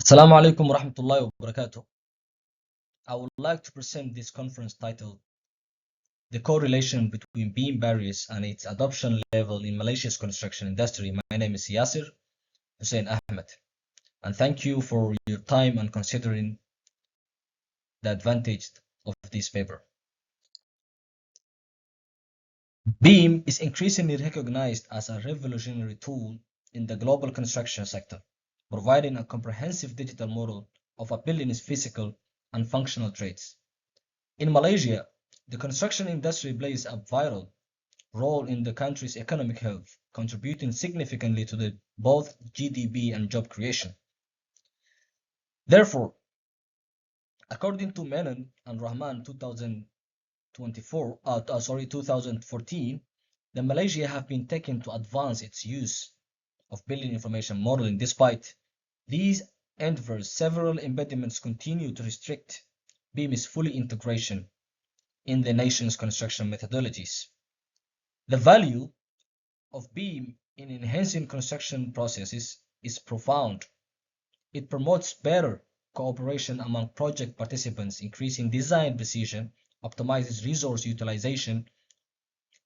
Assalamu alaikum wa rahmatullahi wa barakatuh. I would like to present this conference titled The Correlation Between Beam Barriers and Its Adoption Level in Malaysia's Construction Industry. My name is Yasir, Hussein Ahmed, and thank you for your time and considering the advantage of this paper. BIM is increasingly recognized as a revolutionary tool in the global construction sector, providing a comprehensive digital model of a building's physical and functional traits. In Malaysia, the construction industry plays a vital role in the country's economic health, contributing significantly to both GDP and job creation. Therefore, according to Menon and Rahman 2014, the Malaysia have been taken to advance its use of building information modeling. Despite these endeavors, several impediments continue to restrict BIM's full integration in the nation's construction methodologies. The value of BIM in enhancing construction processes is profound. It promotes better cooperation among project participants, increasing design precision, optimizes resource utilization.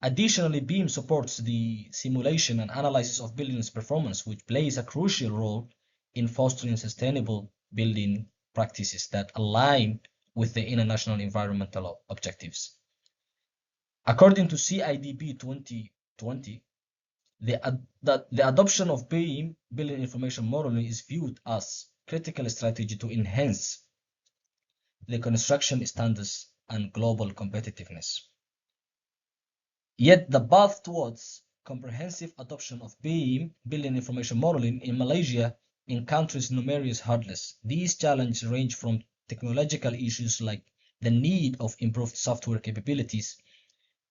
Additionally, BIM supports the simulation and analysis of buildings' performance, which plays a crucial role in fostering sustainable building practices that align with the international environmental objectives. According to CIDP 2020, the adoption of BIM, building information modeling, is viewed as critical strategy to enhance the construction standards and global competitiveness. Yet the path towards comprehensive adoption of BIM, building information modeling, in Malaysia encounters numerous hurdles. These challenges range from technological issues like the need of improved software capabilities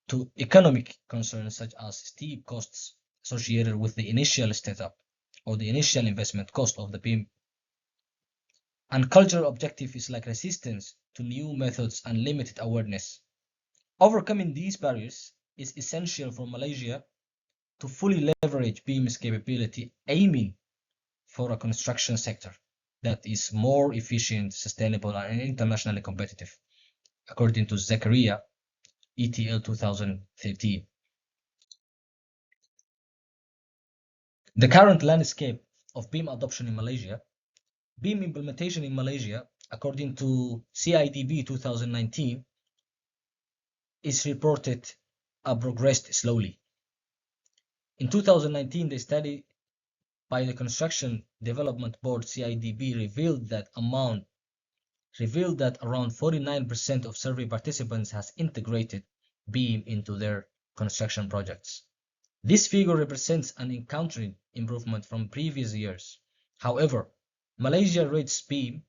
to economic concerns such as steep costs associated with the initial setup or the initial investment cost of the BIM, and cultural objectives like resistance to new methods and limited awareness. Overcoming these barriers is essential for Malaysia to fully leverage BIM's capability, aiming for a construction sector that is more efficient, sustainable, and internationally competitive, according to Zakaria ETL 2013. The current landscape of BIM adoption in Malaysia. BIM implementation in Malaysia, according to CIDB 2019, is reported progressed slowly. In 2019, the study by the Construction Development Board CIDB revealed that around 49% of survey participants has integrated BIM into their construction projects. This figure represents an encountering improvement from previous years. However, Malaysia rates BIM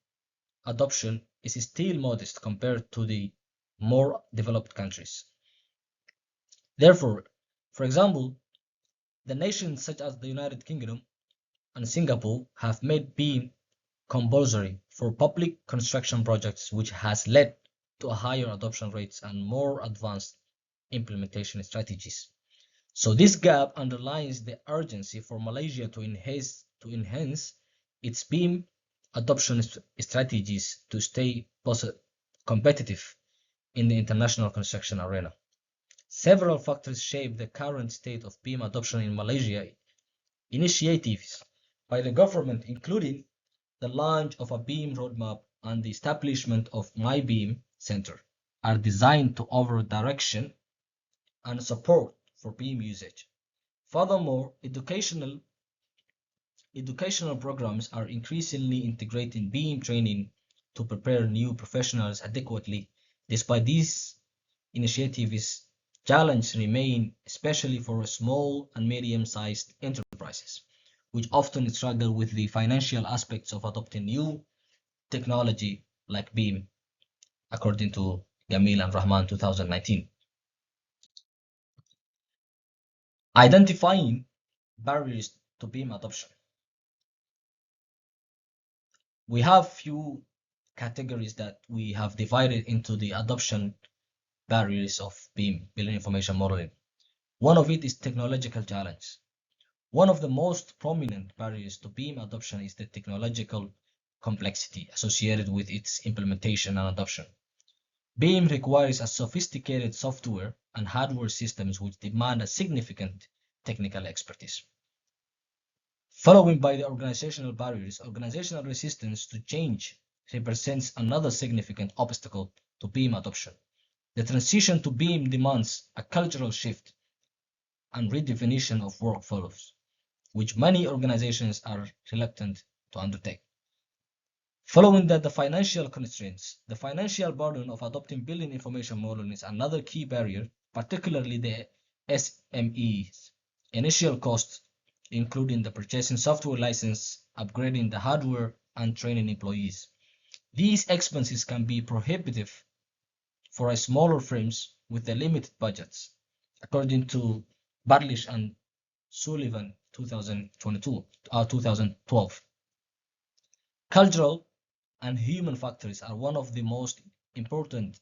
adoption is still modest compared to the more developed countries. Therefore, for example, the nations such as the United Kingdom and Singapore have made BIM compulsory for public construction projects, which has led to higher adoption rates and more advanced implementation strategies. So this gap underlines the urgency for Malaysia to enhance its BIM adoption strategies to stay competitive in the international construction arena. Several factors shape the current state of BIM adoption in Malaysia. Initiatives by the government, including the launch of a BIM roadmap and the establishment of My BIM Center, are designed to offer direction and support for BIM usage. Furthermore, educational programs are increasingly integrating BIM training to prepare new professionals adequately. Despite these initiatives, challenges remain, especially for small and medium-sized enterprises, which often struggle with the financial aspects of adopting new technology like BIM, according to Gamil and Rahman 2019. Identifying barriers to BIM adoption. We have few categories that we have divided into the adoption barriers of BIM, building information modeling. One of it is technological challenge. One of the most prominent barriers to BIM adoption is the technological complexity associated with its implementation and adoption. BIM requires a sophisticated software and hardware systems which demand a significant technical expertise. Following by the organizational barriers, organizational resistance to change represents another significant obstacle to BIM adoption. The transition to BIM demands a cultural shift and redefinition of workflows, which many organizations are reluctant to undertake. Following that, the financial constraints. The financial burden of adopting building information modeling is another key barrier, particularly the SMEs. Initial costs, including the purchasing software license, upgrading the hardware, and training employees. These expenses can be prohibitive for smaller firms with the limited budgets, according to Barlish and Sullivan 2012. Cultural and human factors are one of the most important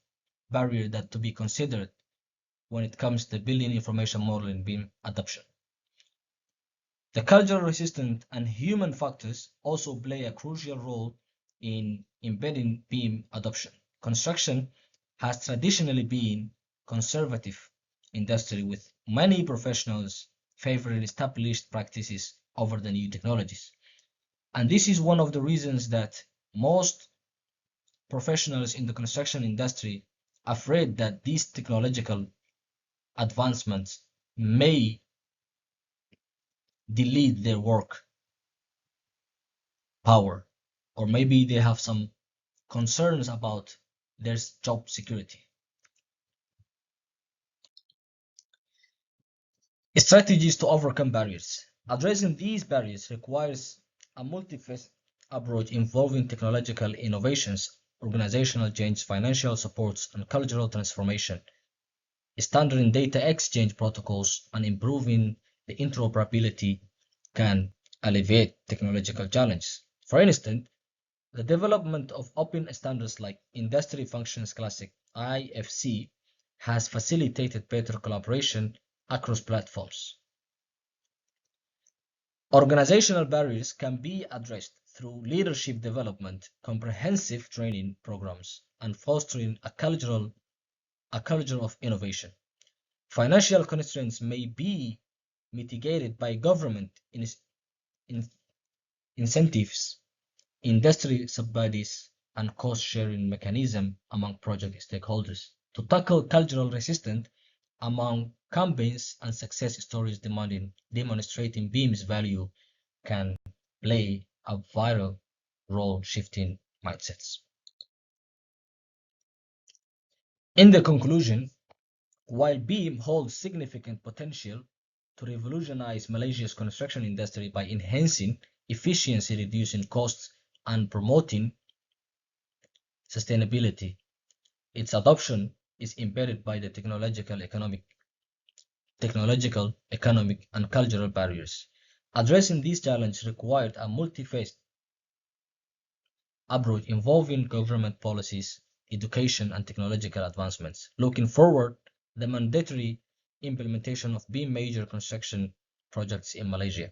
barriers that to be considered when it comes to building information modeling BIM adoption. The cultural resistance and human factors also play a crucial role in embedding BIM adoption. Construction has traditionally been conservative industry with many professionals favoring established practices over the new technologies. And this is one of the reasons that most professionals in the construction industry are afraid that these technological advancements may delete their work power, or maybe they have some concerns about their job security. Strategies to overcome barriers. Addressing these barriers requires a multi-phase approach involving technological innovations, organizational change, financial supports, and cultural transformation. Standard data exchange protocols and improving the interoperability can alleviate technological challenges. For instance, the development of open standards like Industry Functions Classic (IFC) has facilitated better collaboration across platforms. Organizational barriers can be addressed through leadership development, comprehensive training programs, and fostering a culture of innovation. Financial constraints may be mitigated by government incentives, industry subsidies, and cost-sharing mechanisms among project stakeholders. To tackle cultural resistance among campaigns and success stories demonstrating BIM's value can play a vital role shifting mindsets. In the conclusion, while BIM holds significant potential to revolutionize Malaysia's construction industry by enhancing efficiency, reducing costs, and promoting sustainability, its adoption is impeded by the technological, economic, and cultural barriers. Addressing these challenges required a multi-phased approach involving government policies, education, and technological advancements. Looking forward, the mandatory implementation of BIM major construction projects in Malaysia,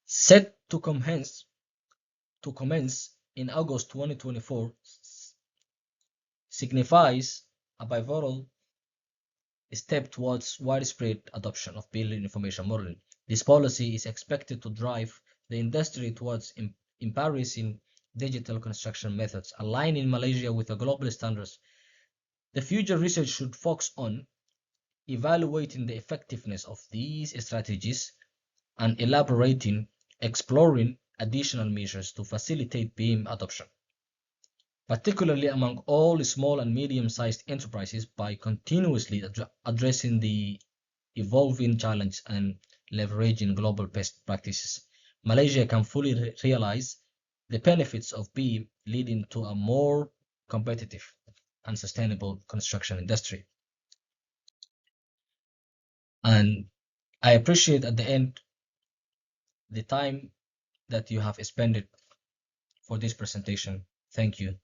set to commence in August 2024, signifies a pivotal step towards widespread adoption of building information modeling. This policy is expected to drive the industry towards embracing digital construction methods, aligning Malaysia with the global standards. The future research should focus on evaluating the effectiveness of these strategies and exploring additional measures to facilitate BIM adoption, particularly among all small and medium-sized enterprises. By continuously addressing the evolving challenge and leveraging global best practices, Malaysia can fully realize the benefits of BIM, leading to a more competitive and sustainable construction industry. And I appreciate at the end the time that you have spent for this presentation. Thank you.